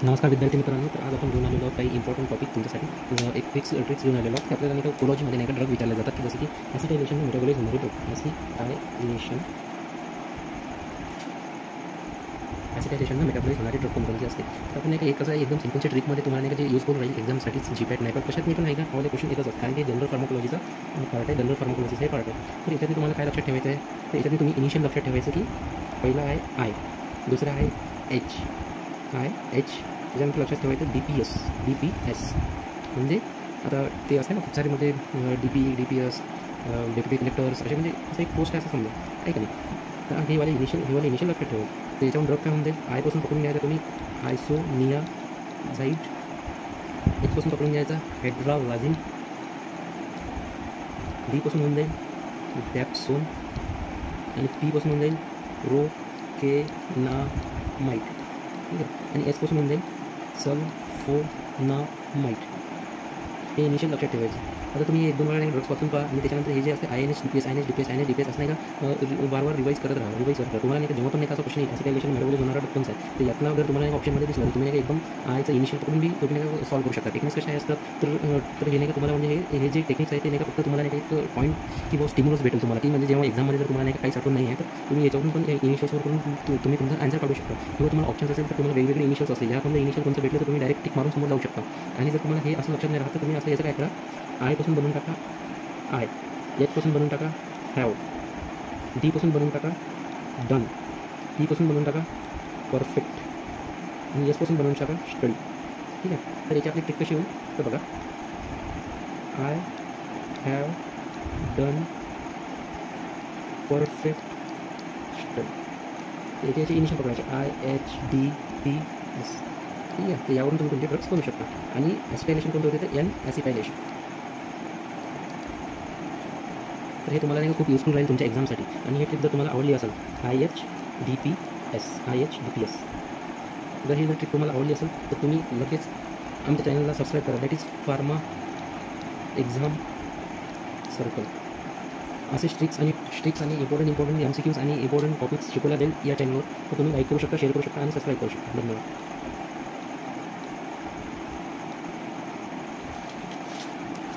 नमस्कार विद्यार्थी मित्रांनो. तर आज आपण घेऊन आलेलो काही इम्पॉर्टंट टॉपिक तुमच्यासाठी एक ट्रिक्स घेऊन आलेलो की आपल्याला नाही का कोलॉजीमध्ये नाही का ड्रग विचारले जातात की जसे की ॲसिटायलेशन मेटाबॉलिझम होणारे ड्रग ॲसिटायलेशन मेटाबॉलिझम होणारे ड्रग कोणकोणते असते. तर आपण नाही का कसं एकदम सिम्पलच्या ट्रिकमध्ये तुम्हाला नाही का जे यूजफुल राहील एक्झामसाठीच जीपॅट नाही पण कशात मी पण नाही का हवाले क्वेश्चन येतच कारण की जनरल फार्माकोलॉजीचा पार्ट आहे. जनरल फार्माकोलॉजीचा हे पार्ट आहे. तर याच्यात तुम्हाला काय लक्षात ठेवायचं आहे तर याच्यात तुम्ही इनिशियल लक्षात ठेवायचं की पहिला आहे आय, दुसरा आहे एच, त्याच्यानंतर लक्षात ठेवायचं DPS म्हणजे आता ते असं आहे ना खूप सारे मध्ये DPS डेप्युटी कलेक्टर्स असे म्हणजे असं एक पोस्ट आहे असं समजा आहे का नाही. तर हे वाले इनिशियल लक्षात ठेवा. तर याच्यावर ड्रग काय म्हणते आयपासून पकडून घ्यायचा तुम्ही आयसोनियाझाईड, एचपासून पकडून घ्यायचा हेड्रालाझिन, डीपासून होऊन जाईल डॅप्सोन आणि पीपासून होऊन जाईल रोकेनामाइट, ठीक आहे. आणि एसपासून होऊन जाईल सल्फोनामाइट. हे इनिशियल लक्षात ठेवायचं. आता तुम्ही एक दोन वेळा ड्रग्स वाचून पहा आणि त्याच्यानंतर हे जे असते INH DPS असं नाही का वारंवार रिवाईज करत राहा. तुम्हाला नाही का जेव्हा पण नाही का असा क्वेश्चन येईल ॲसिटायलेशन मेटाबॉलिझम होणारा ड्रग कोणता आहे तर यातला जर तुम्हाला एक ऑप्शनमध्ये दिसलं तुम्ही नाही का एकदम आयचं इनिशियल पकडून बी तुम्ही नाही का सॉल्व करू शकता. टेक्निक्स कशा असतात तर हे नाही का तुम्हाला म्हणजे हे जे टेक्निक्स आहे ते नाही का फक्त तुम्हाला नाही का एक पॉईंट किंवा स्टिम्युलस भेटेल तुम्हाला की म्हणजे जेव्हा एक्झाममध्ये जर तुम्हाला नाही का काही साठवून नाही आहे तर तुम्ही याच्यावरून पण इनिशियल सॉल्व करून तुम्ही तुमचा आन्सर काढू शकता. किंवा तुम्हाला ऑप्शन्स असेल तर तुम्हाला वेगवेगळे इनिशियल्स असतील ह्यामध्ये इनिशियल कोणतं भेटलं तर तुम्ही डायरेक्ट टिक मारून समोर जाऊ शकता. आणि जर तुम्हाला हे असं लक्षात नाही राहत तर तुम्ही असं याचं काय करा आयपासून बनवून टाका आय, एचपासून बनवून टाका हॅव, डीपासून बनवून टाका डन, पीपासून बनवून टाका परफेक्ट आणि एसपासून बनवून टाका स्टडी, ठीक आहे. तर याची आपली ट्रिक कशी होईल तर बघा I have done perfect study. याचे इनिशियल पकडायचे IHDPS, ठीक आहे. तर यावरून तुम्ही तुमचे ड्रग्स बनवू शकता. आणि ॲसिटायलेशन कोणतं होते तर ॲसिटायलेशन. तर हे तुम्हाला नाही खूप युजफुल राहील तुमच्या एक्झामसाठी. आणि हे ट्रिक जर तुम्हाला आवडली असेल IHDPS जर ही जर ट्रिक तुम्हाला आवडली असेल तर तुम्ही लगेच आमच्या चॅनलला सबस्क्राईब करा. That is pharma exam circle. असे स्ट्रिक्स आणि इम्पॉर्टंट MCQs आणि इम्पॉर्टंट टॉपिक्स शिकवल्या जाईल या चॅनलवर. तर तुम्ही लाईक करू शकता, शेअर करू शकता आणि सबस्क्राईब करू शकता. धन्यवाद.